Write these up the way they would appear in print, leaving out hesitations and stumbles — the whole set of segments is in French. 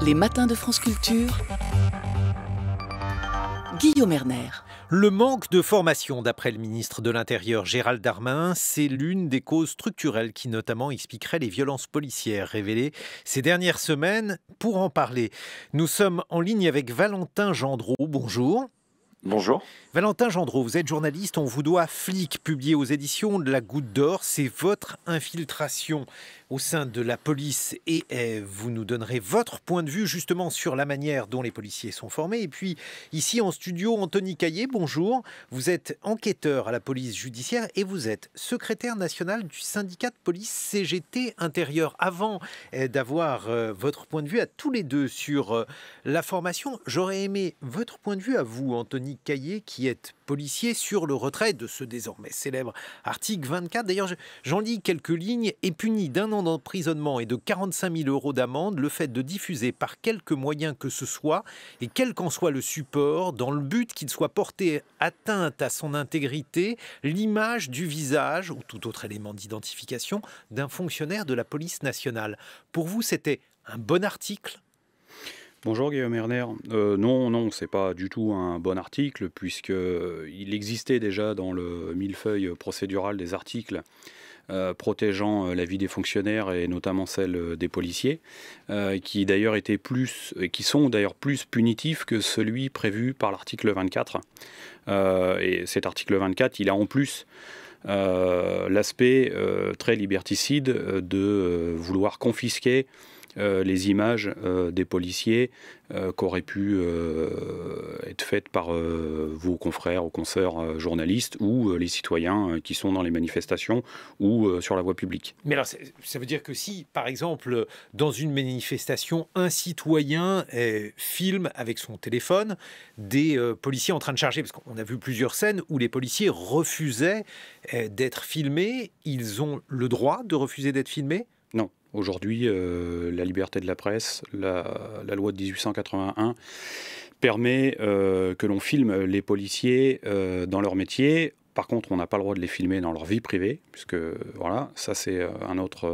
Les matins de France Culture, Guillaume Erner. Le manque de formation, d'après le ministre de l'Intérieur Gérald Darmanin, c'est l'une des causes structurelles qui notamment expliquerait les violences policières révélées ces dernières semaines. Pour en parler, nous sommes en ligne avec Valentin Gendreau. Bonjour. Bonjour. Valentin Gendreau, vous êtes journaliste, on vous doit Flic, publié aux éditions de la Goutte d'Or. C'est votre infiltration au sein de la police et vous nous donnerez votre point de vue justement sur la manière dont les policiers sont formés. Et puis ici en studio, Anthony Caillé, bonjour. Vous êtes enquêteur à la police judiciaire et vous êtes secrétaire national du syndicat de police CGT Intérieur. Avant d'avoir votre point de vue à tous les deux sur la formation, j'aurais aimé votre point de vue à vous, Anthony Caillé, qui est policier, sur le retrait de ce désormais célèbre article 24. D'ailleurs, j'en lis quelques lignes. Est puni d'1 an d'emprisonnement et de 45 000 € d'amende le fait de diffuser par quelque moyen que ce soit, et quel qu'en soit le support, dans le but qu'il soit porté atteinte à son intégrité, l'image du visage ou tout autre élément d'identification d'un fonctionnaire de la police nationale. Pour vous, c'était un bon article ? Bonjour Guillaume Erner. Non, c'est pas du tout un bon article, puisqu'il existait déjà dans le millefeuille procédural des articles protégeant la vie des fonctionnaires et notamment celle des policiers, qui sont d'ailleurs plus punitifs que celui prévu par l'article 24. Et cet article 24, il a en plus l'aspect très liberticide de vouloir confisquer les images des policiers qui auraient pu être faites par vos confrères ou consoeurs journalistes ou les citoyens qui sont dans les manifestations ou sur la voie publique. Mais alors, ça veut dire que si, par exemple, dans une manifestation, un citoyen filme avec son téléphone des policiers en train de charger, parce qu'on a vu plusieurs scènes où les policiers refusaient d'être filmés, ils ont le droit de refuser d'être filmés ? Non. Aujourd'hui, la liberté de la presse, la loi de 1881, permet que l'on filme les policiers dans leur métier. Par contre, on n'a pas le droit de les filmer dans leur vie privée, puisque voilà, ça c'est un autre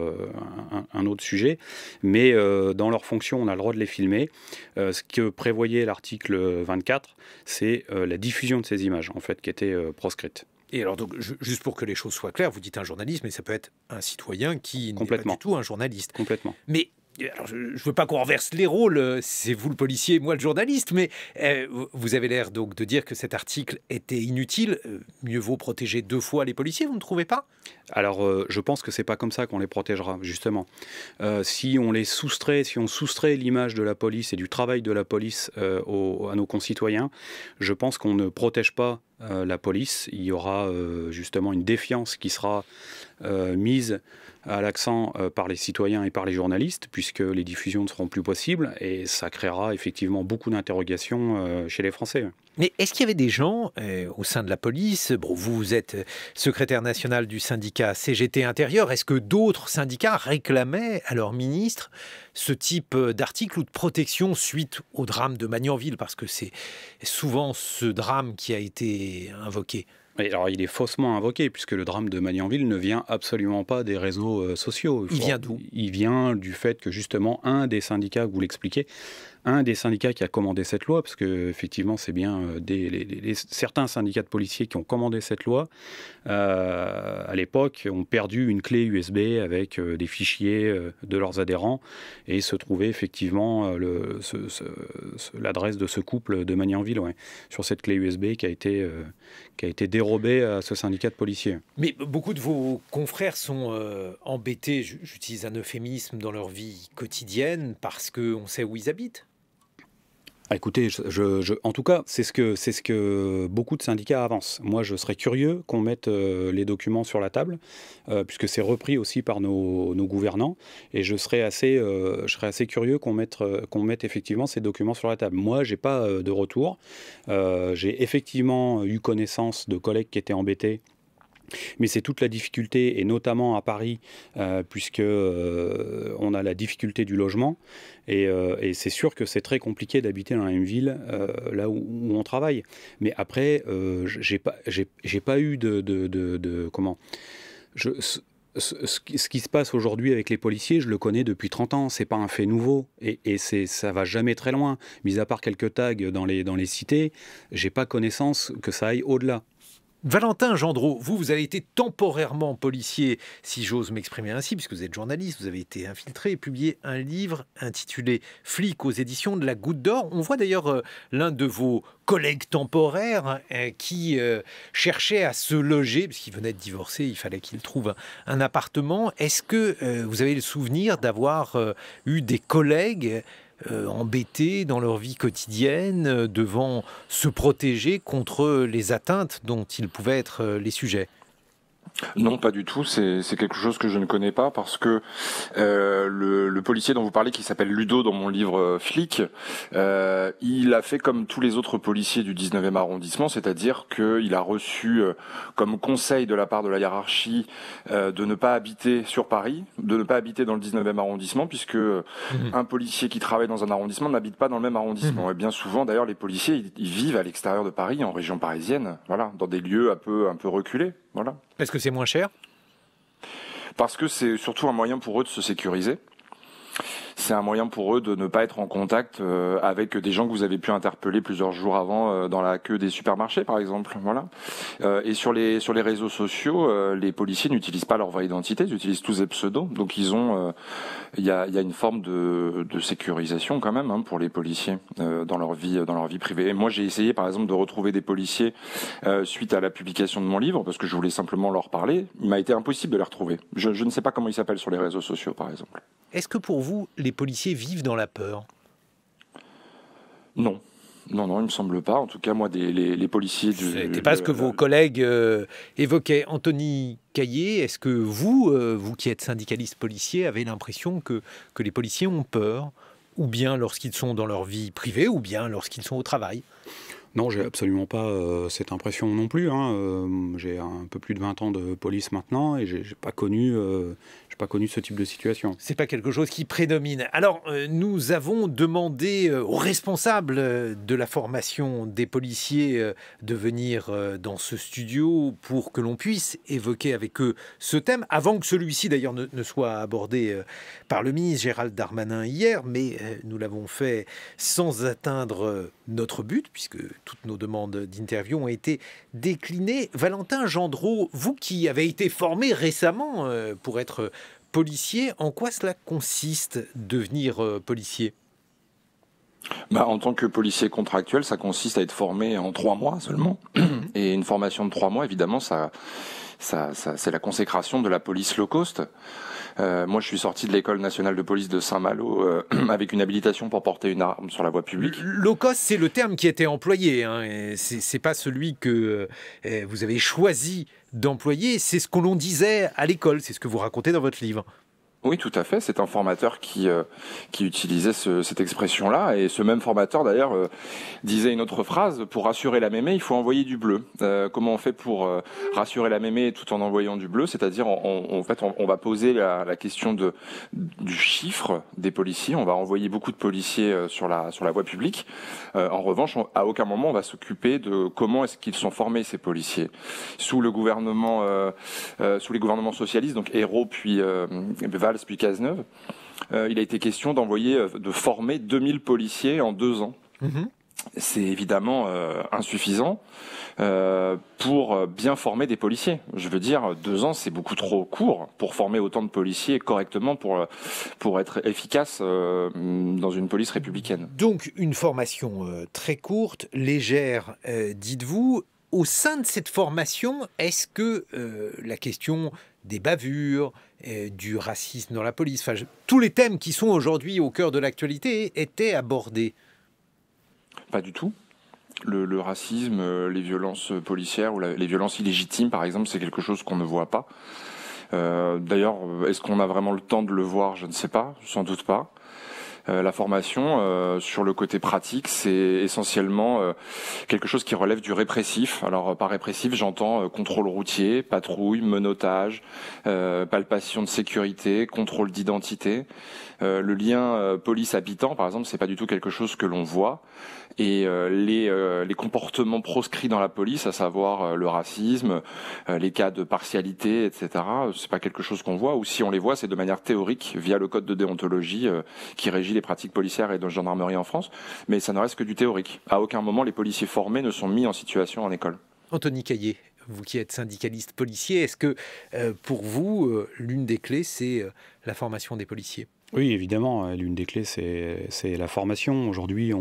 sujet. Mais dans leur fonction, on a le droit de les filmer. Ce que prévoyait l'article 24, c'est la diffusion de ces images, en fait, qui était proscrite. Et alors, donc, juste pour que les choses soient claires, vous dites un journaliste, mais ça peut être un citoyen qui n'est pas du tout un journaliste. Complètement. Mais alors, je ne veux pas qu'on renverse les rôles, c'est vous le policier, moi le journaliste, mais vous avez l'air donc de dire que cet article était inutile. Mieux vaut protéger 2 fois les policiers, vous ne trouvez pas ? Alors, je pense que c'est pas comme ça qu'on les protégera, justement. Si on soustrait l'image de la police et du travail de la police à nos concitoyens, je pense qu'on ne protège pas la police. Il y aura justement une défiance qui sera mise à l'accent par les citoyens et par les journalistes, puisque les diffusions ne seront plus possibles, et ça créera effectivement beaucoup d'interrogations chez les Français. Mais est-ce qu'il y avait des gens au sein de la police, bon, vous êtes secrétaire national du syndicat CGT Intérieur, est-ce que d'autres syndicats réclamaient à leur ministre ce type d'article ou de protection suite au drame de Magnanville ? Parce que c'est souvent ce drame qui a été invoqué. Alors, il est faussement invoqué, puisque le drame de Magnanville ne vient absolument pas des réseaux sociaux. Il vient d'où ? Il vient du fait que, justement, un des syndicats, vous l'expliquez, un des syndicats qui a commandé cette loi, parce que effectivement c'est bien certains syndicats de policiers qui ont commandé cette loi, à l'époque ont perdu une clé USB avec des fichiers de leurs adhérents, et se trouvait effectivement l'adresse de ce couple de Magnanville, sur cette clé USB qui a été dérobée à ce syndicat de policiers. Mais beaucoup de vos confrères sont embêtés, j'utilise un euphémisme, dans leur vie quotidienne parce qu'on sait où ils habitent. Écoutez, en tout cas, c'est ce que beaucoup de syndicats avancent. Moi, je serais curieux qu'on mette les documents sur la table, puisque c'est repris aussi par nos gouvernants, et je serais assez curieux qu'on mette effectivement ces documents sur la table. Moi, j'ai pas de retour. J'ai effectivement eu connaissance de collègues qui étaient embêtés. Mais c'est toute la difficulté, et notamment à Paris, puisque on a la difficulté du logement, et c'est sûr que c'est très compliqué d'habiter dans la même ville, là où on travaille. Mais après, j'ai pas eu ce qui se passe aujourd'hui avec les policiers, je le connais depuis 30 ans. C'est pas un fait nouveau. Et ça va jamais très loin. Mis à part quelques tags dans les cités, j'ai pas connaissance que ça aille au-delà. Valentin Gendreau, vous avez été temporairement policier, si j'ose m'exprimer ainsi, puisque vous êtes journaliste, vous avez été infiltré et publié un livre intitulé « Flic » aux éditions de la Goutte d'Or. On voit d'ailleurs l'un de vos collègues temporaires qui cherchait à se loger, puisqu'il venait de divorcer, il fallait qu'il trouve un appartement. Est-ce que vous avez le souvenir d'avoir eu des collègues embêtés dans leur vie quotidienne, devant se protéger contre les atteintes dont ils pouvaient être les sujets? Non, pas du tout. C'est quelque chose que je ne connais pas parce que le policier dont vous parlez, qui s'appelle Ludo dans mon livre Flic, il a fait comme tous les autres policiers du 19e arrondissement, c'est-à-dire qu'il a reçu comme conseil de la part de la hiérarchie de ne pas habiter sur Paris, de ne pas habiter dans le 19e arrondissement, puisque un policier qui travaille dans un arrondissement n'habite pas dans le même arrondissement. Et bien souvent, d'ailleurs, les policiers, ils vivent à l'extérieur de Paris, en région parisienne, voilà, dans des lieux un peu reculés. Voilà. Est-ce que c'est moins cher? Parce que c'est surtout un moyen pour eux de se sécuriser. C'est un moyen pour eux de ne pas être en contact avec des gens que vous avez pu interpeller plusieurs jours avant dans la queue des supermarchés, par exemple. Voilà. Et sur les réseaux sociaux, les policiers n'utilisent pas leur vraie identité, ils utilisent tous des pseudos. Donc il y a une forme de sécurisation quand même pour les policiers dans leur vie privée. Et moi, j'ai essayé, par exemple, de retrouver des policiers suite à la publication de mon livre, parce que je voulais simplement leur parler. Il m'a été impossible de les retrouver. Je ne sais pas comment ils s'appellent sur les réseaux sociaux, par exemple. Est-ce que pour vous, les policiers vivent dans la peur? Non. Non, il me semble pas. En tout cas, moi, les policiers... C'était pas ce que vos collègues évoquaient. Anthony Caillé, est-ce que vous qui êtes syndicaliste policier, avez l'impression que les policiers ont peur, ou bien lorsqu'ils sont dans leur vie privée, ou bien lorsqu'ils sont au travail? Non, j'ai absolument pas cette impression non plus. J'ai un peu plus de 20 ans de police maintenant et j'ai pas connu ce type de situation. C'est pas quelque chose qui prédomine. Alors, nous avons demandé aux responsables de la formation des policiers de venir dans ce studio pour que l'on puisse évoquer avec eux ce thème, avant que celui-ci d'ailleurs ne soit abordé par le ministre Gérald Darmanin hier, mais nous l'avons fait sans atteindre notre but, puisque toutes nos demandes d'interview ont été déclinées. Valentin Gendreau, vous qui avez été formé récemment pour être policier, en quoi cela consiste, devenir policier? En tant que policier contractuel, ça consiste à être formé en 3 mois seulement. Et une formation de 3 mois, évidemment, ça c'est la consécration de la police low cost. Moi, je suis sorti de l'école nationale de police de Saint-Malo avec une habilitation pour porter une arme sur la voie publique. Low cost, c'est le terme qui était employé. C'est pas celui que vous avez choisi d'employer. C'est ce que l'on disait à l'école. C'est ce que vous racontez dans votre livre. Oui, tout à fait. C'est un formateur qui utilisait cette expression-là. Et ce même formateur, d'ailleurs, disait une autre phrase: pour rassurer la mémé, il faut envoyer du bleu. Comment on fait pour rassurer la mémé tout en envoyant du bleu? C'est-à-dire, en fait, on va poser la question du chiffre des policiers. On va envoyer beaucoup de policiers sur la voie publique. En revanche, à aucun moment, on va s'occuper de comment est-ce qu'ils sont formés, ces policiers. Sous les gouvernements socialistes, donc Ayrault puis Valls puis Cazeneuve, il a été question de former 2000 policiers en 2 ans. C'est évidemment insuffisant pour bien former des policiers. Je veux dire, 2 ans, c'est beaucoup trop court pour former autant de policiers correctement pour être efficace dans une police républicaine. Donc, une formation très courte, légère, dites-vous. Au sein de cette formation, est-ce que la question des bavures, du racisme dans la police, tous les thèmes qui sont aujourd'hui au cœur de l'actualité étaient abordés? Pas du tout. Le racisme, les violences policières ou les violences illégitimes, par exemple, c'est quelque chose qu'on ne voit pas. D'ailleurs, est-ce qu'on a vraiment le temps de le voir? Je ne sais pas, sans doute pas. La formation, sur le côté pratique, c'est essentiellement quelque chose qui relève du répressif. Alors par répressif, j'entends contrôle routier, patrouille, menottage, palpation de sécurité, contrôle d'identité. Le lien police-habitant, par exemple, c'est pas du tout quelque chose que l'on voit. Et les comportements proscrits dans la police, à savoir le racisme, les cas de partialité, etc., c'est pas quelque chose qu'on voit. Ou si on les voit, c'est de manière théorique via le code de déontologie qui régit les pratiques policières et de gendarmerie en France. Mais ça ne reste que du théorique. À aucun moment, les policiers formés ne sont mis en situation en école. Anthony Caillé, vous qui êtes syndicaliste policier, est-ce que pour vous, l'une des clés, c'est la formation des policiers ? Oui, évidemment, l'une des clés, c'est la formation. Aujourd'hui,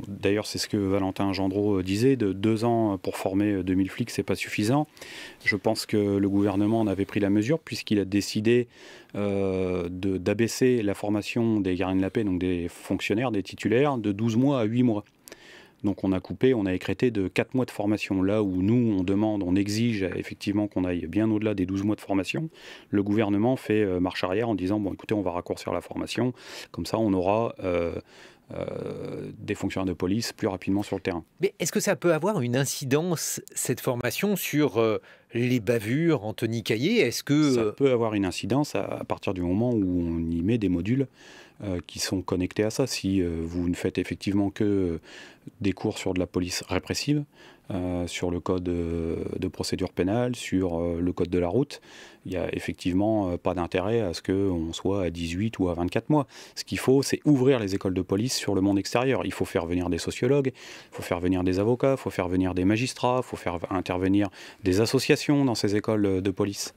d'ailleurs, c'est ce que Valentin Gendreau disait, de 2 ans pour former 2000 flics, c'est pas suffisant. Je pense que le gouvernement en avait pris la mesure, puisqu'il a décidé d'abaisser la formation des gardiens de la paix, donc des fonctionnaires, des titulaires, de 12 mois à 8 mois. Donc on a écrété de 4 mois de formation. Là où nous, on exige effectivement qu'on aille bien au-delà des 12 mois de formation, le gouvernement fait marche arrière en disant, bon écoutez, on va raccourcir la formation, comme ça on aura des fonctionnaires de police plus rapidement sur le terrain. Mais est-ce que ça peut avoir une incidence, cette formation, sur les bavures, Anthony Caillé ? Est-ce que ça peut avoir une incidence à partir du moment où on y met des modules qui sont connectés à ça. Si vous ne faites effectivement que des cours sur de la police répressive, sur le code de procédure pénale, sur le code de la route, il n'y a effectivement pas d'intérêt à ce qu'on soit à 18 ou à 24 mois. Ce qu'il faut, c'est ouvrir les écoles de police sur le monde extérieur. Il faut faire venir des sociologues, il faut faire venir des avocats, il faut faire venir des magistrats, il faut faire intervenir des associations dans ces écoles de police.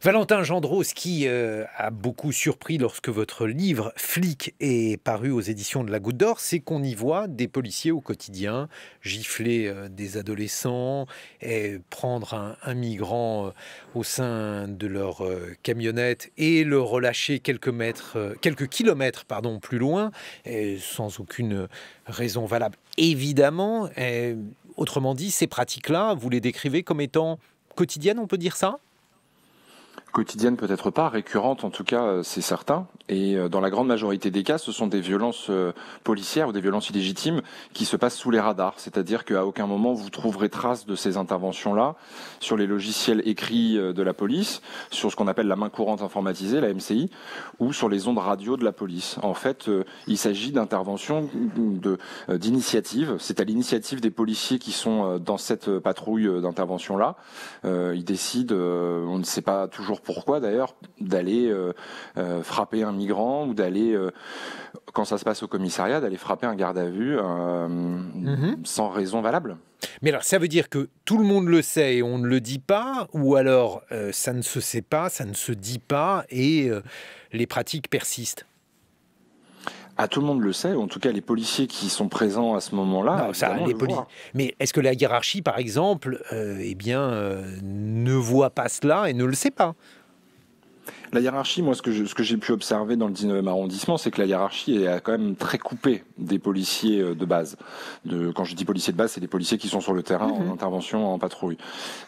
Valentin Gendreau, ce qui a beaucoup surpris lorsque votre livre « Flic » est paru aux éditions de la Goutte d'Or, c'est qu'on y voit des policiers au quotidien gifler des adolescents, et prendre un migrant au sein de leur camionnette et le relâcher quelques kilomètres plus loin, sans aucune raison valable. Évidemment, autrement dit, ces pratiques-là, vous les décrivez comme étant quotidiennes, on peut dire ça ? Quotidienne peut-être pas, récurrente en tout cas, c'est certain. Et dans la grande majorité des cas, ce sont des violences policières ou des violences illégitimes qui se passent sous les radars. C'est-à-dire qu'à aucun moment vous trouverez trace de ces interventions-là sur les logiciels écrits de la police, sur ce qu'on appelle la main courante informatisée, la MCI, ou sur les ondes radio de la police. En fait, il s'agit d'interventions d'initiatives. C'est à l'initiative des policiers qui sont dans cette patrouille d'intervention-là. Ils décident, on ne sait pas toujours pourquoi d'ailleurs, d'aller frapper un migrant ou d'aller, quand ça se passe au commissariat, d'aller frapper un garde à vue sans raison valable. Mais alors, ça veut dire que tout le monde le sait et on ne le dit pas, ou alors ça ne se sait pas, ça ne se dit pas et les pratiques persistent? Tout le monde le sait, en tout cas les policiers qui sont présents à ce moment-là. Mais est-ce que la hiérarchie, par exemple, ne voit pas cela et ne le sait pas? La hiérarchie, moi, ce que j'ai pu observer dans le 19e arrondissement, c'est que la hiérarchie est quand même très coupée des policiers de base. Quand je dis policiers de base, c'est des policiers qui sont sur le terrain en intervention, en patrouille.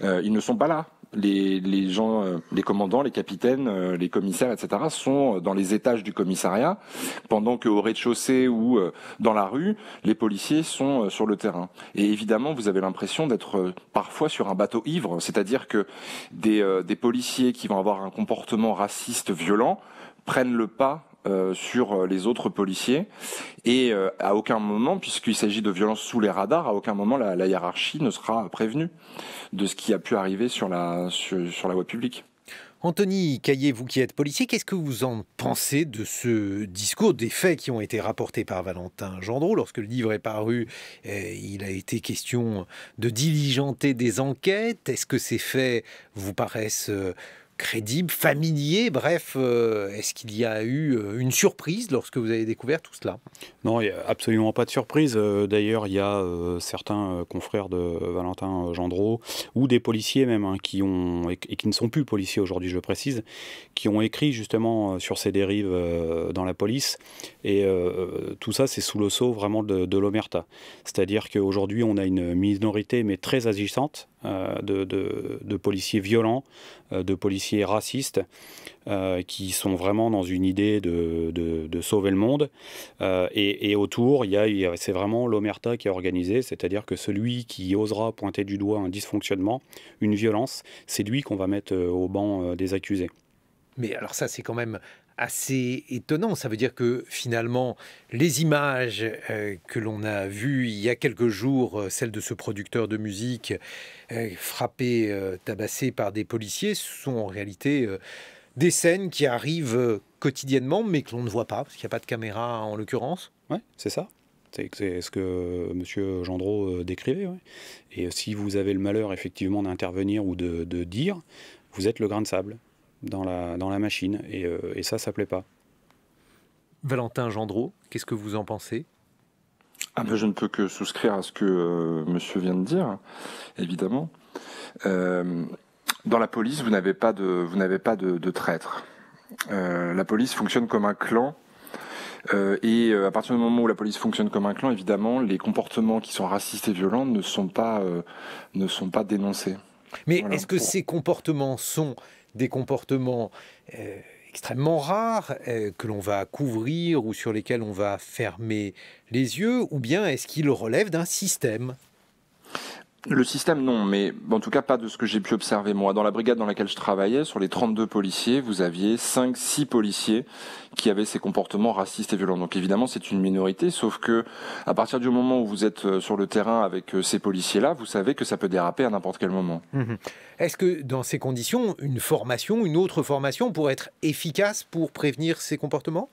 Ils ne sont pas là. Les gens, les commandants, les capitaines, les commissaires, etc. sont dans les étages du commissariat, pendant qu'au rez-de-chaussée ou dans la rue, les policiers sont sur le terrain. Et évidemment, vous avez l'impression d'être parfois sur un bateau ivre, c'est-à-dire que des policiers qui vont avoir un comportement raciste violent prennent le pas sur les autres policiers et à aucun moment, puisqu'il s'agit de violences sous les radars, à aucun moment la hiérarchie ne sera prévenue de ce qui a pu arriver sur la voie publique. Anthony Caillé, vous qui êtes policier, qu'est-ce que vous en pensez de ce discours, des faits qui ont été rapportés par Valentin Gendreau? Lorsque le livre est paru, il a été question de diligenter des enquêtes. Est-ce que ces faits vous paraissent crédibles, familiers? Bref, est-ce qu'il y a eu une surprise lorsque vous avez découvert tout cela? Non, il n'y a absolument pas de surprise. D'ailleurs, il y a certains confrères de Valentin Gendreau, ou des policiers même, qui ne sont plus policiers aujourd'hui, je le précise, qui ont écrit justement sur ces dérives dans la police. Et tout ça, c'est sous le sceau vraiment de l'omerta. C'est-à-dire qu'aujourd'hui, on a une minorité, mais très agissante, de policiers violents, de policiers racistes, qui sont vraiment dans une idée de sauver le monde. Et autour, c'est vraiment l'omerta qui est organisée, c'est-à-dire que celui qui osera pointer du doigt un dysfonctionnement, une violence, c'est lui qu'on va mettre au banc des accusés. Mais alors ça, c'est quand même assez étonnant. Ça veut dire que finalement, les images que l'on a vues il y a quelques jours, celles de ce producteur de musique frappé, tabassé par des policiers, sont en réalité des scènes qui arrivent quotidiennement, mais que l'on ne voit pas, parce qu'il n'y a pas de caméra en l'occurrence. Ouais, c'est ça. C'est ce que M. Gendreau décrivait. Ouais. Et si vous avez le malheur effectivement d'intervenir ou de dire, vous êtes le grain de sable dans la machine. Et ça plaît pas. Valentin Gendreau, qu'est-ce que vous en pensez ? Je ne peux que souscrire à ce que monsieur vient de dire, évidemment. Dans la police, vous n'avez pas de traître. La police fonctionne comme un clan. Et à partir du moment où la police fonctionne comme un clan, évidemment, les comportements qui sont racistes et violents ne sont pas dénoncés. Mais voilà, est-ce que ces comportements sont des comportements extrêmement rares que l'on va couvrir ou sur lesquels on va fermer les yeux, ou bien est-ce qu'ils relèvent d'un système ? Le système, non, mais en tout cas pas de ce que j'ai pu observer moi. Dans la brigade dans laquelle je travaillais, sur les 32 policiers, vous aviez 5-6 policiers qui avaient ces comportements racistes et violents. Donc évidemment, c'est une minorité, sauf que à partir du moment où vous êtes sur le terrain avec ces policiers-là, vous savez que ça peut déraper à n'importe quel moment. Est-ce que dans ces conditions, une autre formation pourrait être efficace pour prévenir ces comportements ?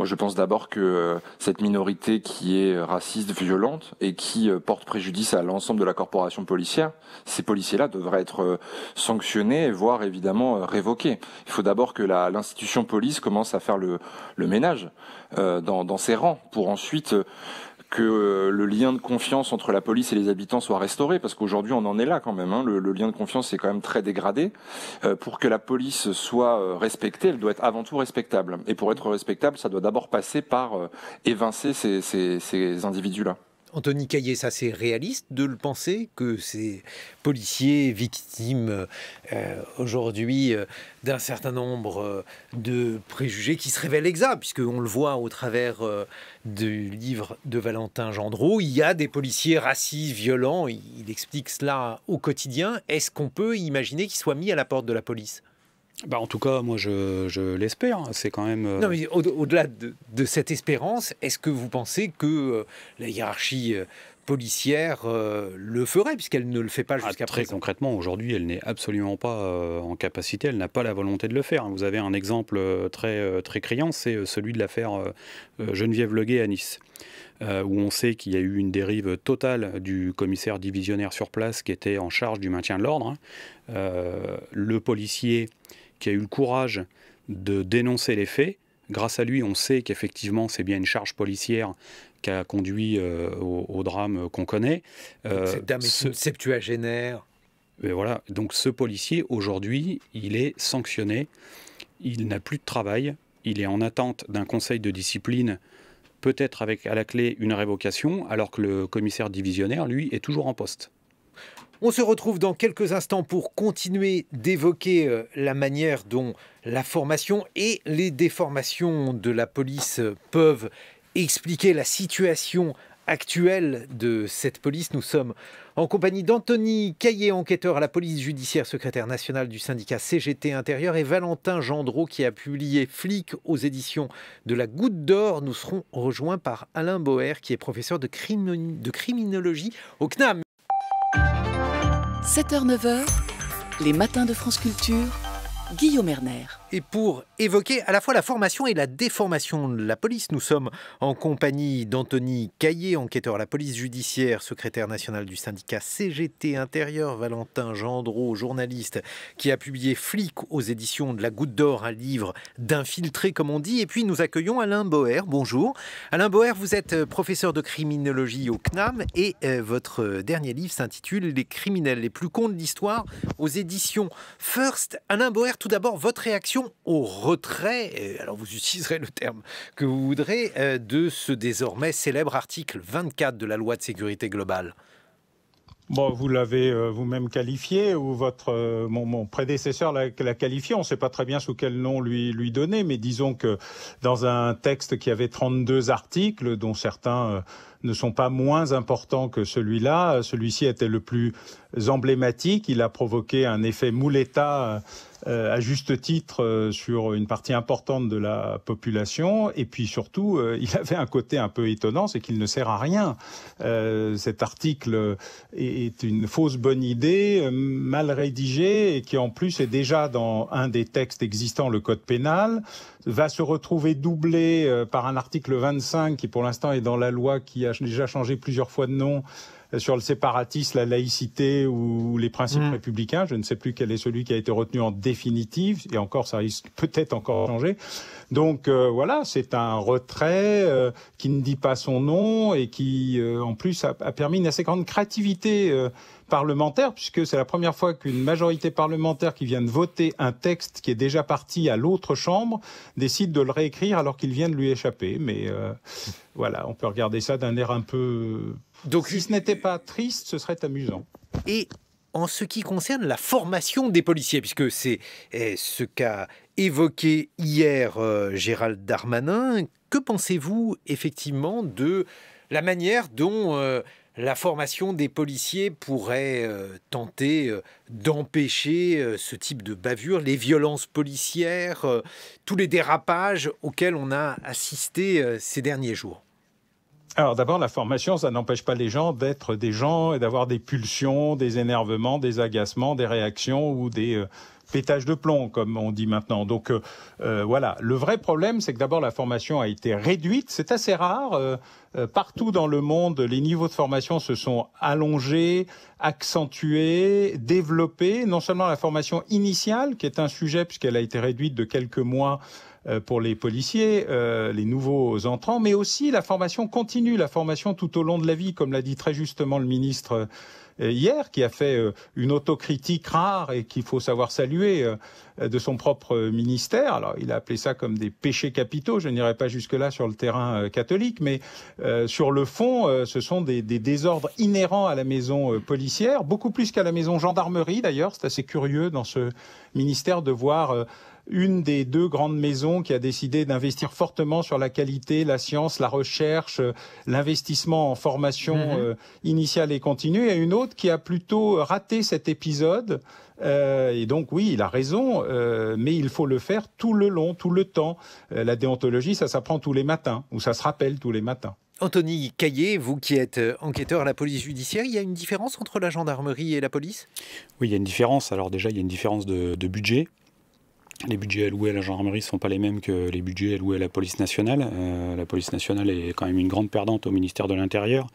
Je pense d'abord que cette minorité qui est raciste, violente et qui porte préjudice à l'ensemble de la corporation policière, ces policiers-là devraient être sanctionnés, voire évidemment révoqués. Il faut d'abord que l'institution police commence à faire le ménage dans ses rangs pour ensuite que le lien de confiance entre la police et les habitants soit restauré, parce qu'aujourd'hui on en est là quand même, hein. Le lien de confiance est quand même très dégradé. Pour que la police soit respectée, elle doit être avant tout respectable. Et pour être respectable, ça doit d'abord passer par évincer ces individus-là. Anthony Caillé, ça c'est réaliste de le penser, que ces policiers victimes aujourd'hui d'un certain nombre de préjugés qui se révèlent exacts, puisqu'on le voit au travers du livre de Valentin Gendreau, il y a des policiers racistes, violents, il explique cela au quotidien. Est-ce qu'on peut imaginer qu'ils soient mis à la porte de la police ? En tout cas, moi, je l'espère. C'est quand même... Non, mais au-delà de cette espérance, est-ce que vous pensez que la hiérarchie policière le ferait, puisqu'elle ne le fait pas jusqu'à présent ? Très concrètement, aujourd'hui, elle n'est absolument pas en capacité, elle n'a pas la volonté de le faire. Vous avez un exemple très criant, c'est celui de l'affaire Geneviève Leguet à Nice, où on sait qu'il y a eu une dérive totale du commissaire divisionnaire sur place qui était en charge du maintien de l'ordre. Le policier qui a eu le courage de dénoncer les faits. Grâce à lui, on sait qu'effectivement, c'est bien une charge policière qui a conduit au drame qu'on connaît. Cette dame est une septuagénaire. Et voilà. Donc ce policier, aujourd'hui, il est sanctionné. Il n'a plus de travail. Il est en attente d'un conseil de discipline, peut-être avec à la clé une révocation, alors que le commissaire divisionnaire, lui, est toujours en poste. On se retrouve dans quelques instants pour continuer d'évoquer la manière dont la formation et les déformations de la police peuvent expliquer la situation actuelle de cette police. Nous sommes en compagnie d'Anthony Caillé, enquêteur à la police judiciaire, secrétaire national du syndicat CGT Intérieur, et Valentin Gendreau qui a publié Flic aux éditions de la Goutte d'Or. Nous serons rejoints par Alain Boer qui est professeur de criminologie au CNAM. 7h-9h, les matins de France Culture, Guillaume Erner. Et pour évoquer à la fois la formation et la déformation de la police, nous sommes en compagnie d'Anthony Caillé, enquêteur à la police judiciaire, secrétaire national du syndicat CGT Intérieur, Valentin Gendreau, journaliste, qui a publié Flic aux éditions de la Goutte d'Or, un livre d'infiltré comme on dit. Et puis nous accueillons Alain Boer. Bonjour. Alain Boer, vous êtes professeur de criminologie au CNAM et votre dernier livre s'intitule Les criminels les plus cons de l'histoire aux éditions First. Alain Boer, tout d'abord, votre réaction au retrait, alors vous utiliserez le terme que vous voudrez, de ce désormais célèbre article 24 de la loi de sécurité globale. Bon, vous l'avez vous-même qualifié, ou mon prédécesseur l'a qualifié. On ne sait pas très bien sous quel nom lui donner, mais disons que dans un texte qui avait 32 articles, dont certains ne sont pas moins importants que celui-là, celui-ci était le plus emblématique. Il a provoqué un effet Mouletta à juste titre sur une partie importante de la population, et puis surtout il avait un côté un peu étonnant, c'est qu'il ne sert à rien. Cet article est une fausse bonne idée, mal rédigée, et qui en plus est déjà dans un des textes existants, le code pénal, va se retrouver doublé par un article 25 qui pour l'instant est dans la loi, qui a déjà changé plusieurs fois de nom, sur le séparatisme, la laïcité ou les principes républicains. Je ne sais plus quel est celui qui a été retenu en définitive, et encore, ça risque peut-être encore de changer. Donc voilà, c'est un retrait qui ne dit pas son nom, et qui en plus a permis une assez grande créativité parlementaire, puisque c'est la première fois qu'une majorité parlementaire qui vient de voter un texte qui est déjà parti à l'autre chambre décide de le réécrire alors qu'il vient de lui échapper. Mais voilà, on peut regarder ça d'un air un peu... Donc, si ce n'était pas triste, ce serait amusant. Et en ce qui concerne la formation des policiers, puisque c'est ce qu'a évoqué hier Gérald Darmanin, que pensez-vous effectivement de la manière dont la formation des policiers pourrait tenter d'empêcher ce type de bavure, les violences policières, tous les dérapages auxquels on a assisté ces derniers jours? Alors d'abord, la formation, ça n'empêche pas les gens d'être des gens et d'avoir des pulsions, des énervements, des agacements, des réactions ou des pétages de plomb, comme on dit maintenant. Donc voilà, le vrai problème, c'est que d'abord la formation a été réduite. C'est assez rare. Partout dans le monde, les niveaux de formation se sont allongés, accentués, développés. Non seulement la formation initiale, qui est un sujet puisqu'elle a été réduite de quelques mois pour les policiers, les nouveaux entrants, mais aussi la formation continue, la formation tout au long de la vie, comme l'a dit très justement le ministre hier, qui a fait une autocritique rare et qu'il faut savoir saluer de son propre ministère. Alors, il a appelé ça comme des péchés capitaux. Je n'irai pas jusque-là sur le terrain catholique, mais sur le fond, ce sont des désordres inhérents à la maison policière, beaucoup plus qu'à la maison gendarmerie d'ailleurs. C'est assez curieux dans ce ministère de voir une des deux grandes maisons qui a décidé d'investir fortement sur la qualité, la science, la recherche, l'investissement en formation initiale et continue, et une autre qui a plutôt raté cet épisode. Et donc oui, il a raison, mais il faut le faire tout le long, tout le temps. La déontologie, ça s'apprend tous les matins, ou ça se rappelle tous les matins. Anthony Caillé, vous qui êtes enquêteur à la police judiciaire, il y a une différence entre la gendarmerie et la police? Oui, il y a une différence. Alors déjà, il y a une différence de budget. Les budgets alloués à la gendarmerie ne sont pas les mêmes que les budgets alloués à la police nationale. La police nationale est quand même une grande perdante au ministère de l'Intérieur.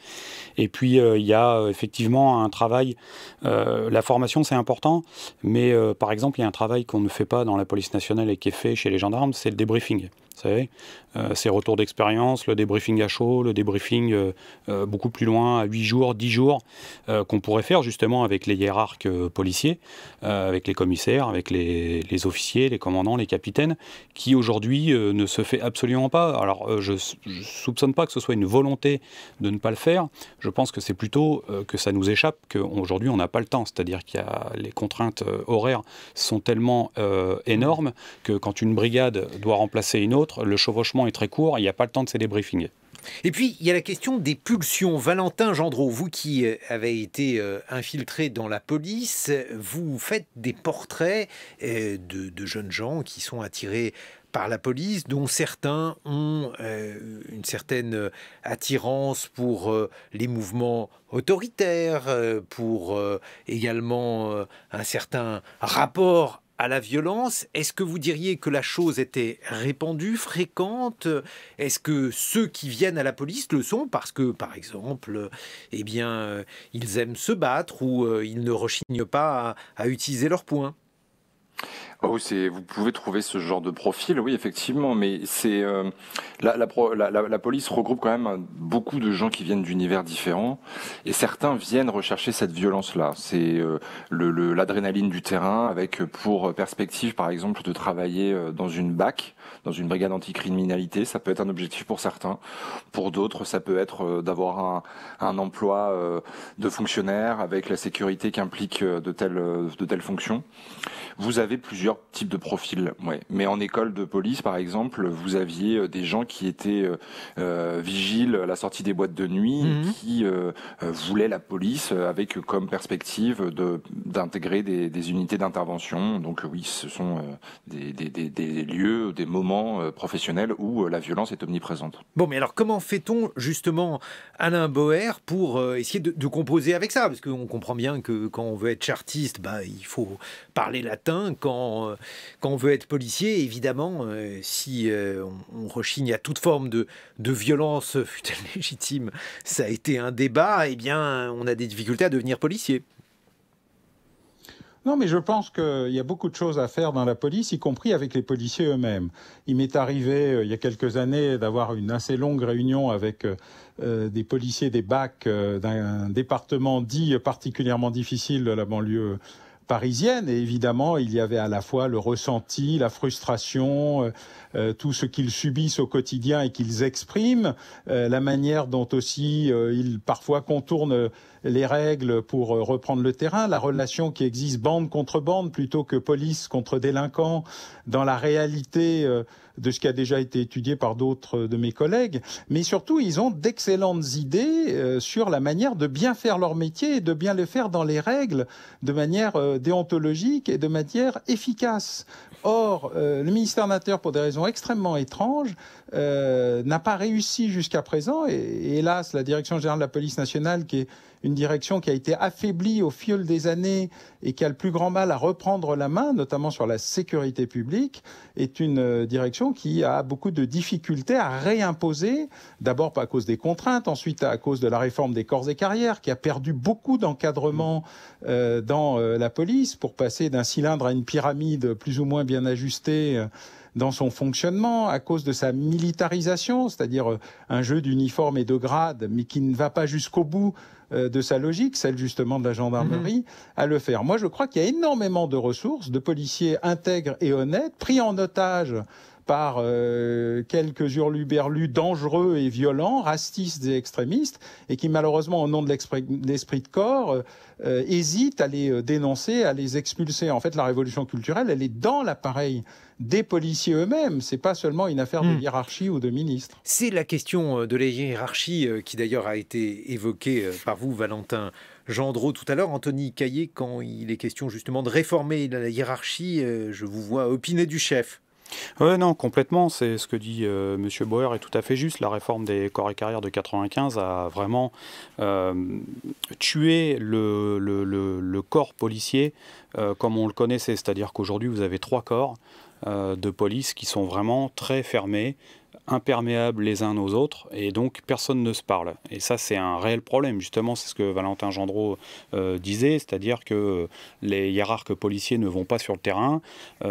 Et puis, il y a effectivement un travail. La formation, c'est important, mais par exemple, il y a un travail qu'on ne fait pas dans la police nationale et qui est fait chez les gendarmes, c'est le débriefing. Vous savez, ces retours d'expérience, le débriefing à chaud, le débriefing beaucoup plus loin, à 8 jours, 10 jours, qu'on pourrait faire justement avec les hiérarques policiers, avec les commissaires, avec les officiers, les commandants, les capitaines, qui aujourd'hui ne se fait absolument pas. Alors, je ne soupçonne pas que ce soit une volonté de ne pas le faire. Je pense que c'est plutôt que ça nous échappe, qu'aujourd'hui on n'a pas le temps. C'est-à-dire qu'il y a les contraintes horaires sont tellement énormes que quand une brigade doit remplacer une autre, le chevauchement est très court, il n'y a pas le temps de ces débriefings. Et puis, il y a la question des pulsions. Valentin Gendreau, vous qui avez été infiltré dans la police, vous faites des portraits de jeunes gens qui sont attirés par la police, dont certains ont une certaine attirance pour les mouvements autoritaires, pour également un certain rapport à la violence. Est-ce que vous diriez que la chose était répandue, fréquente? Est-ce que ceux qui viennent à la police le sont parce que, par exemple, eh bien, ils aiment se battre ou ils ne rechignent pas à utiliser leurs poings? Oh, vous pouvez trouver ce genre de profil, oui, effectivement, mais c'est la police regroupe quand même beaucoup de gens qui viennent d'univers différents, et certains viennent rechercher cette violence-là. C'est l'adrénaline du terrain, avec pour perspective, par exemple, de travailler dans une BAC, dans une brigade anticriminalité. Ça peut être un objectif pour certains. Pour d'autres, ça peut être d'avoir un emploi de fonctionnaire avec la sécurité qu'implique de telles fonctions. Vous avez plusieurs types de profils, ouais. Mais en école de police, par exemple, vous aviez des gens qui étaient vigiles à la sortie des boîtes de nuit, qui voulaient la police avec comme perspective d'intégrer des unités d'intervention. Donc oui, ce sont des lieux, des moments professionnels où la violence est omniprésente. Bon, mais alors comment fait-on justement, Alain Boer, pour essayer de composer avec ça? Parce qu'on comprend bien que quand on veut être chartiste, il faut parler latin. Quand on veut être policier, évidemment, si on rechigne à toute forme de violence, fût-elle légitime, ça a été un débat, eh bien, on a des difficultés à devenir policier. Non, mais je pense qu'il y a beaucoup de choses à faire dans la police, y compris avec les policiers eux-mêmes. Il m'est arrivé, il y a quelques années, d'avoir une assez longue réunion avec des policiers des BAC d'un département dit particulièrement difficile de la banlieue parisienne, et évidemment il y avait à la fois le ressenti, la frustration, tout ce qu'ils subissent au quotidien et qu'ils expriment, la manière dont aussi ils parfois contournent les règles pour reprendre le terrain, la relation qui existe bande contre bande plutôt que police contre délinquants dans la réalité de ce qui a déjà été étudié par d'autres de mes collègues, mais surtout ils ont d'excellentes idées sur la manière de bien faire leur métier et de bien le faire dans les règles, de manière déontologique et de manière efficace. Or, le ministère de l'Intérieur, pour des raisons extrêmement étranges, n'a pas réussi jusqu'à présent, et hélas, la Direction générale de la police nationale, qui est une direction qui a été affaiblie au fil des années et qui a le plus grand mal à reprendre la main, notamment sur la sécurité publique, est une direction qui a beaucoup de difficultés à réimposer, d'abord à cause des contraintes, ensuite à cause de la réforme des corps et carrières, qui a perdu beaucoup d'encadrement dans la police pour passer d'un cylindre à une pyramide plus ou moins bien ajustée dans son fonctionnement, à cause de sa militarisation, c'est-à-dire un jeu d'uniformes et de grades, mais qui ne va pas jusqu'au bout de sa logique, celle justement de la gendarmerie, à le faire. Moi, je crois qu'il y a énormément de ressources, de policiers intègres et honnêtes, pris en otage par quelques hurluberlus dangereux et violents, racistes et extrémistes, et qui malheureusement, au nom de l'esprit de corps, hésitent à les dénoncer, à les expulser. En fait, la révolution culturelle, elle est dans l'appareil des policiers eux-mêmes. C'est pas seulement une affaire de hiérarchie ou de ministre. C'est la question de la hiérarchie qui d'ailleurs a été évoquée par vous, Valentin Gendreau, tout à l'heure. Anthony Caillé, quand il est question justement de réformer la hiérarchie, je vous vois opiner du chef. Ouais, non, complètement. C'est ce que dit Monsieur Bauer est tout à fait juste. La réforme des corps et carrières de 95 a vraiment tué le corps policier comme on le connaissait. C'est-à-dire qu'aujourd'hui, vous avez 3 corps de police qui sont vraiment très fermés, imperméables les uns aux autres, et donc personne ne se parle. Et ça, c'est un réel problème. Justement, c'est ce que Valentin Gendreau disait, c'est-à-dire que les hiérarques policiers ne vont pas sur le terrain.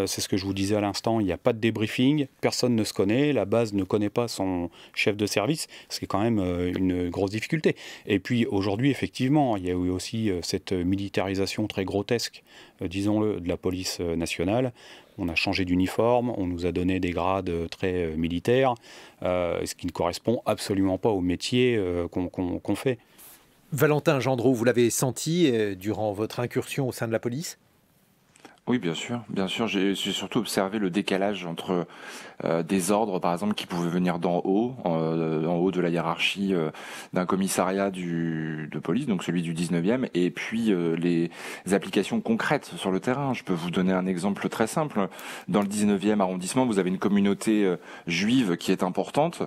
C'est ce que je vous disais à l'instant, il n'y a pas de débriefing, personne ne se connaît, la base ne connaît pas son chef de service, ce qui est quand même une grosse difficulté. Et puis aujourd'hui, effectivement, il y a eu aussi cette militarisation très grotesque, disons-le, de la police nationale. On a changé d'uniforme, on nous a donné des grades très militaires, ce qui ne correspond absolument pas au métier qu'on fait. Valentin Gendreau, vous l'avez senti durant votre incursion au sein de la police ? Oui, bien sûr, bien sûr. J'ai surtout observé le décalage entre des ordres, par exemple, qui pouvaient venir d'en haut, en haut de la hiérarchie d'un commissariat de police, donc celui du 19e, et puis les applications concrètes sur le terrain. Je peux vous donner un exemple très simple. Dans le 19e arrondissement, vous avez une communauté juive qui est importante.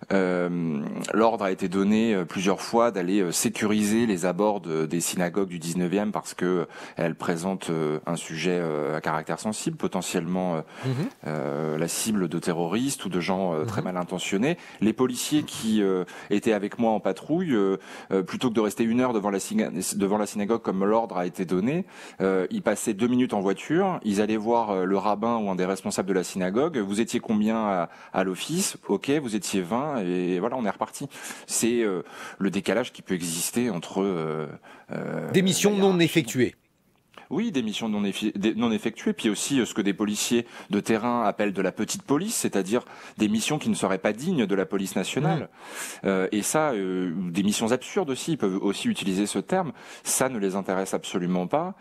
L'ordre a été donné plusieurs fois d'aller sécuriser les abords des synagogues du 19e parce que elles présentent un sujet sujets à caractère sensible, potentiellement la cible de terroristes ou de gens très mal intentionnés. Les policiers qui étaient avec moi en patrouille, plutôt que de rester 1 heure devant la synagogue comme l'ordre a été donné, ils passaient 2 minutes en voiture, ils allaient voir le rabbin ou un des responsables de la synagogue. Vous étiez combien à l'office? Ok, vous étiez 20, et voilà, on est reparti. C'est le décalage qui peut exister entre des missions non effectuées. Oui, des missions non effectuées, puis aussi ce que des policiers de terrain appellent de la petite police, c'est-à-dire des missions qui ne seraient pas dignes de la police nationale. Et ça, des missions absurdes aussi, ils peuvent aussi utiliser ce terme, ça ne les intéresse absolument pas.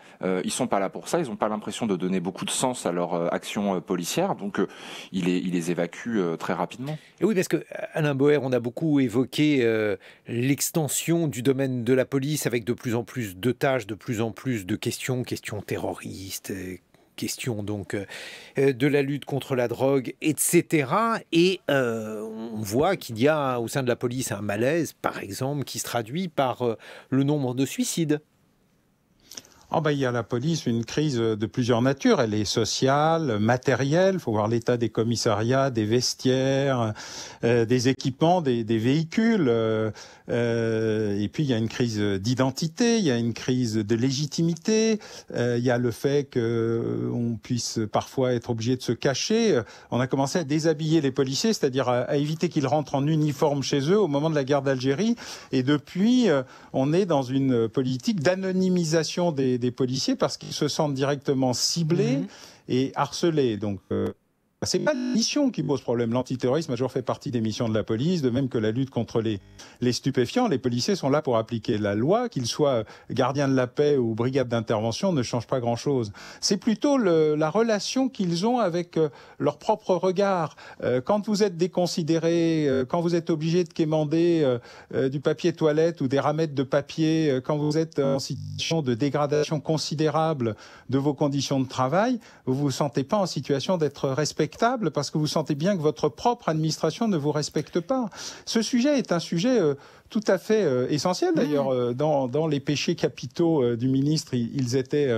Ils sont pas là pour ça, ils n'ont pas l'impression de donner beaucoup de sens à leur action policière, donc ils les évacuent très rapidement. Et oui, parce que Alain Boer, on a beaucoup évoqué l'extension du domaine de la police avec de plus en plus de tâches, de plus en plus de questions terroristes, questions donc de la lutte contre la drogue, etc. Et on voit qu'il y a au sein de la police un malaise, par exemple, qui se traduit par le nombre de suicides. Il y a la police une crise de plusieurs natures. Elle est sociale, matérielle. Il faut voir l'état des commissariats, des vestiaires, des équipements, des véhicules. Et puis il y a une crise d'identité, il y a une crise de légitimité. Il y a le fait qu'on puisse parfois être obligé de se cacher. On a commencé à déshabiller les policiers, c'est-à-dire à éviter qu'ils rentrent en uniforme chez eux au moment de la guerre d'Algérie. Et depuis, on est dans une politique d'anonymisation des policiers parce qu'ils se sentent directement ciblés et harcelés. Donc, c'est pas la mission qui pose problème. L'antiterrorisme a toujours fait partie des missions de la police, de même que la lutte contre les stupéfiants. Les policiers sont là pour appliquer la loi, qu'ils soient gardiens de la paix ou brigade d'intervention, ne change pas grand-chose. C'est plutôt la relation qu'ils ont avec leur propre regard. Quand vous êtes déconsidéré, quand vous êtes obligé de quémander du papier toilette ou des ramettes de papier, quand vous êtes en situation de dégradation considérable de vos conditions de travail, vous vous sentez pas en situation d'être respecté parce que vous sentez bien que votre propre administration ne vous respecte pas. Ce sujet est un sujet tout à fait essentiel d'ailleurs. Dans les péchés capitaux du ministre, ils étaient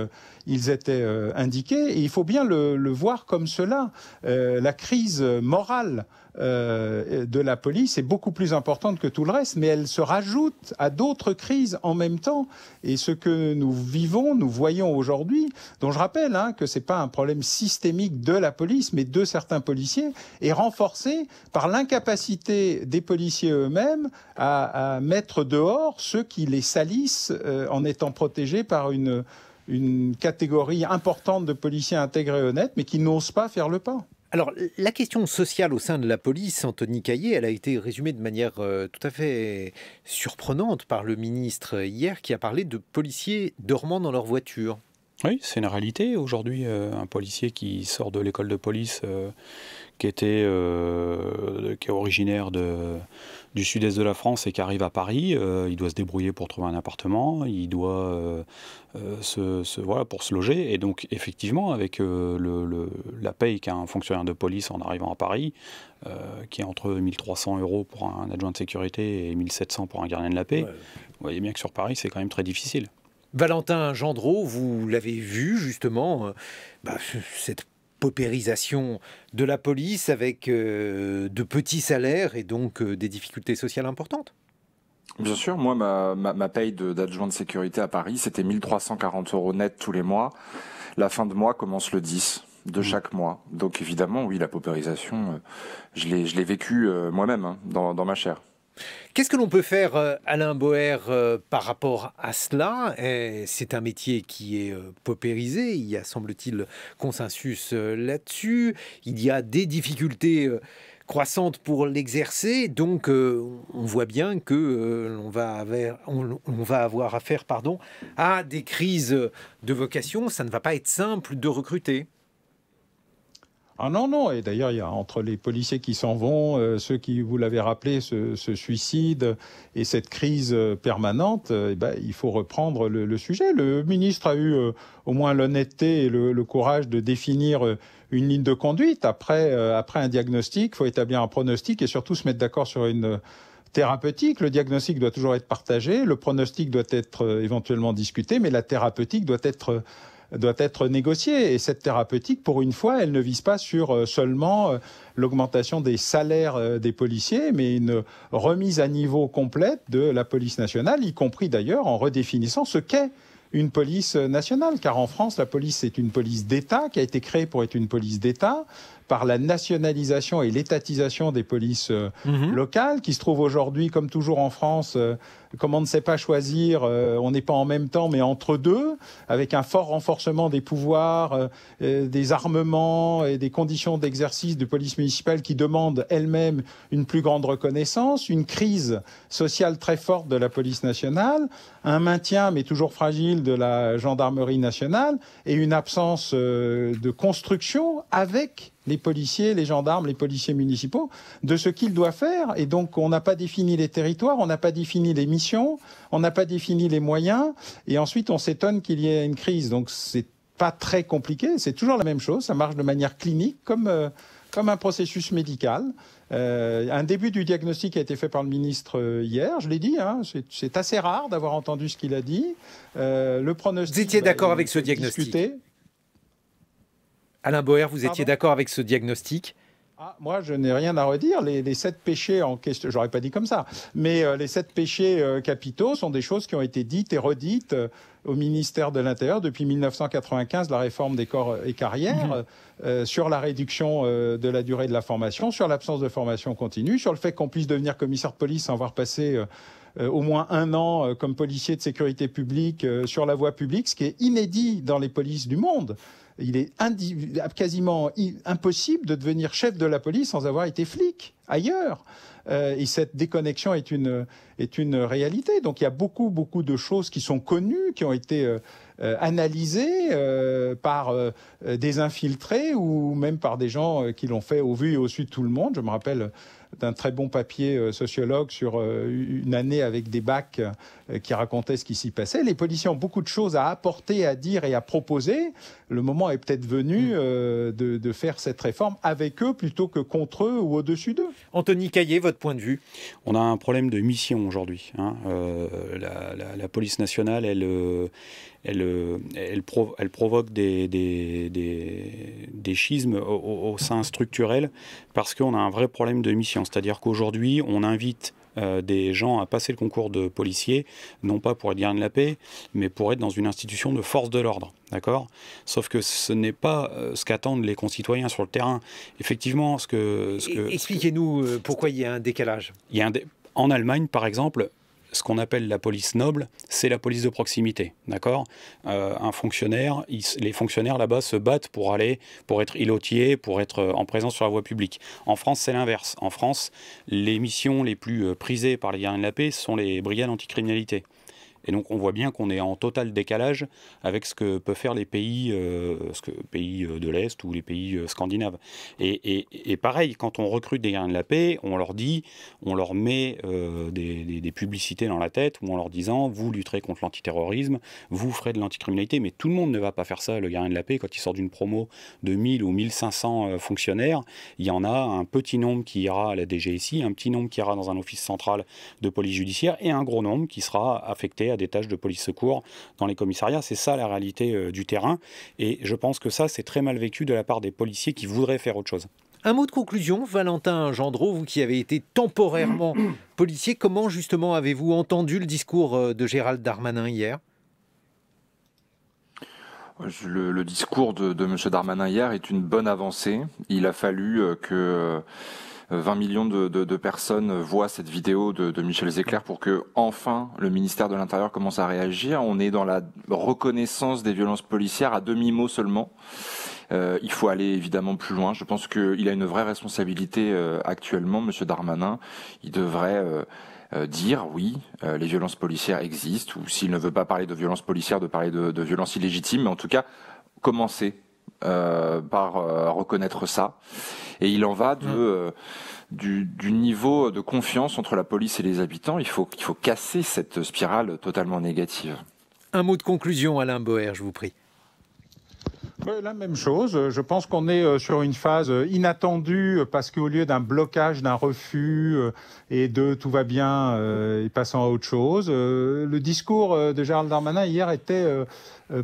indiqués et il faut bien le voir comme cela. La crise morale de la police est beaucoup plus importante que tout le reste, mais elle se rajoute à d'autres crises en même temps. Et ce que nous vivons, nous voyons aujourd'hui, dont je rappelle que c'est pas un problème systémique de la police, mais de certains policiers, est renforcé par l'incapacité des policiers eux-mêmes à mettre dehors ceux qui les salissent en étant protégés par une catégorie importante de policiers intègres et honnêtes, mais qui n'osent pas faire le pas. Alors, la question sociale au sein de la police, Anthony Caillé, elle a été résumée de manière tout à fait surprenante par le ministre hier, qui a parlé de policiers dormant dans leur voiture. Oui, c'est une réalité. Aujourd'hui, un policier qui sort de l'école de police, qui est originaire du sud-est de la France et qui arrive à Paris, il doit se débrouiller pour trouver un appartement, il doit pour se loger. Et donc, effectivement, avec la paye qu'a un fonctionnaire de police en arrivant à Paris, qui est entre 1 300 € pour un adjoint de sécurité et 1 700 pour un gardien de la paix, vous voyez bien que sur Paris, c'est quand même très difficile. Valentin Gendreau, vous l'avez vu justement, cette paupérisation de la police avec de petits salaires et donc des difficultés sociales importantes. Bien sûr, moi ma paye d'adjoint de sécurité à Paris, c'était 1 340 € net tous les mois. La fin de mois commence le 10 de chaque mois. Donc évidemment, oui, la paupérisation, je l'ai vécu moi-même dans ma chair. Qu'est-ce que l'on peut faire, Alain Boer, par rapport à cela? C'est un métier qui est paupérisé, il y a, semble-t-il, consensus là-dessus. Il y a des difficultés croissantes pour l'exercer, donc on voit bien que on va avoir affaire à des crises de vocation. Ça ne va pas être simple de recruter. Ah non, et d'ailleurs, il y a entre les policiers qui s'en vont, ceux qui, vous l'avez rappelé, se suicident, et cette crise permanente, il faut reprendre le sujet. Le ministre a eu au moins l'honnêteté et le courage de définir une ligne de conduite. Après un diagnostic, il faut établir un pronostic et surtout se mettre d'accord sur une thérapeutique. Le diagnostic doit toujours être partagé, le pronostic doit être éventuellement discuté, mais la thérapeutique doit être doit être négociée. Et cette thérapeutique, pour une fois, elle ne vise pas sur seulement l'augmentation des salaires des policiers, mais une remise à niveau complète de la police nationale, y compris d'ailleurs en redéfinissant ce qu'est une police nationale. Car en France, la police, c'est une police d'État qui a été créée pour être une police d'État par la nationalisation et l'étatisation des polices locales, qui se trouvent aujourd'hui, comme toujours en France, comme on ne sait pas choisir, on n'est pas en même temps, mais entre deux, avec un fort renforcement des pouvoirs, des armements et des conditions d'exercice de police municipale qui demandent elles-mêmes une plus grande reconnaissance, une crise sociale très forte de la police nationale, un maintien, mais toujours fragile, de la gendarmerie nationale et une absence de construction avec les policiers, les gendarmes, les policiers municipaux, de ce qu'ils doivent faire. Et donc, on n'a pas défini les territoires, on n'a pas défini les missions, on n'a pas défini les moyens. Et ensuite, on s'étonne qu'il y ait une crise. Donc, c'est pas très compliqué. C'est toujours la même chose. Ça marche de manière clinique, comme un processus médical. Un début du diagnostic a été fait par le ministre hier. Je l'ai dit, hein, c'est assez rare d'avoir entendu ce qu'il a dit. Le pronostic. Vous étiez d'accord avec ce diagnostic ? Discuté. Alain Boer, vous étiez d'accord avec ce diagnostic ? Moi, je n'ai rien à redire. Les 7 péchés en question, j'aurais pas dit comme ça, mais les 7 péchés capitaux sont des choses qui ont été dites et redites au ministère de l'Intérieur depuis 1995, la réforme des corps et carrières, sur la réduction de la durée de la formation, sur l'absence de formation continue, sur le fait qu'on puisse devenir commissaire de police sans avoir passé au moins 1 an comme policier de sécurité publique sur la voie publique, ce qui est inédit dans les polices du monde. Il est quasiment impossible de devenir chef de la police sans avoir été flic ailleurs. Et cette déconnexion est une réalité. Donc il y a beaucoup de choses qui sont connues, qui ont été analysées par des infiltrés ou même par des gens qui l'ont fait au vu et au su de tout le monde. Je me rappelle d'un très bon papier sociologue sur une année avec des bacs qui racontait ce qui s'y passait. Les policiers ont beaucoup de choses à apporter, à dire et à proposer. Le moment est peut-être venu de faire cette réforme avec eux plutôt que contre eux ou au-dessus d'eux. Anthony Caillé, votre point de vue ? On a un problème de mission aujourd'hui. La police nationale, elle provoque des schismes au sein structurel parce qu'on a un vrai problème de mission. C'est-à-dire qu'aujourd'hui, on invite des gens à passer le concours de policier, non pas pour être gardien de la paix, mais pour être dans une institution de force de l'ordre. D'accord ? Sauf que ce n'est pas ce qu'attendent les concitoyens sur le terrain. Effectivement, expliquez-nous pourquoi il y a un décalage. En Allemagne, par exemple, ce qu'on appelle la police noble, c'est la police de proximité, d'accord ? Un fonctionnaire, les fonctionnaires là-bas se battent pour être îlotiers, pour être en présence sur la voie publique. En France, c'est l'inverse. En France, les missions les plus prisées par les gardiens de la paix sont les brigades anticriminalité. Et donc on voit bien qu'on est en total décalage avec ce que peuvent faire les pays, de l'Est ou les pays scandinaves. Et pareil, quand on recrute des gardiens de la paix, on leur met des publicités dans la tête, ou en leur disant « vous lutterez contre l'antiterrorisme, vous ferez de l'anticriminalité », mais tout le monde ne va pas faire ça. Le gardien de la paix, quand il sort d'une promo de 1000 ou 1500 fonctionnaires, il y en a un petit nombre qui ira à la DGSI, un petit nombre qui ira dans un office central de police judiciaire, et un gros nombre qui sera affecté à des tâches de police secours dans les commissariats. C'est ça la réalité du terrain. Et je pense que ça, c'est très mal vécu de la part des policiers qui voudraient faire autre chose. Un mot de conclusion, Valentin Gendreau, vous qui avez été temporairement policier, comment justement avez-vous entendu le discours de Gérald Darmanin hier ? Le discours de M. Darmanin hier est une bonne avancée. Il a fallu que 20 millions de personnes voient cette vidéo de Michel Zecler pour que enfin le ministère de l'Intérieur commence à réagir. On est dans la reconnaissance des violences policières à demi-mot seulement. Il faut aller évidemment plus loin. Je pense qu'il a une vraie responsabilité actuellement, M. Darmanin. Il devrait dire oui, les violences policières existent, ou s'il ne veut pas parler de violences policières, de parler de violences illégitimes, mais en tout cas commencer par reconnaître ça. Et il en va du niveau de confiance entre la police et les habitants. Il faut casser cette spirale totalement négative. Un mot de conclusion, Alain Boer, je vous prie. Ouais, la même chose. Je pense qu'on est sur une phase inattendue parce qu'au lieu d'un blocage, d'un refus et de tout va bien et passant à autre chose, le discours de Gérald Darmanin hier était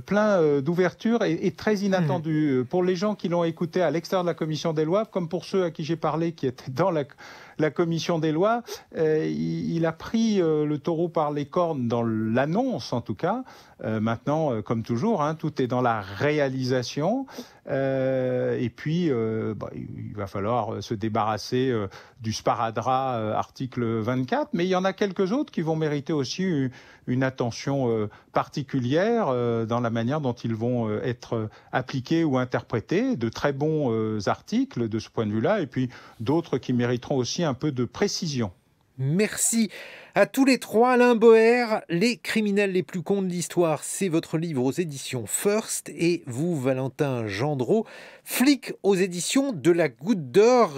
plein d'ouverture et très inattendu. Pour les gens qui l'ont écouté à l'extérieur de la commission des lois, comme pour ceux à qui j'ai parlé qui étaient dans la commission des lois, il a pris le taureau par les cornes dans l'annonce en tout cas. Maintenant, comme toujours, tout est dans la réalisation. Et puis, il va falloir se débarrasser du sparadrap article 24. Mais il y en a quelques autres qui vont mériter aussi une attention particulière dans la manière dont ils vont être appliqués ou interprétés. De très bons articles de ce point de vue-là. Et puis d'autres qui mériteront aussi un peu de précision. Merci à tous les trois. Alain Boer, Les criminels les plus cons de l'histoire, c'est votre livre aux éditions First. Et vous, Valentin Gendreau, Flic aux éditions de la Goutte d'Or.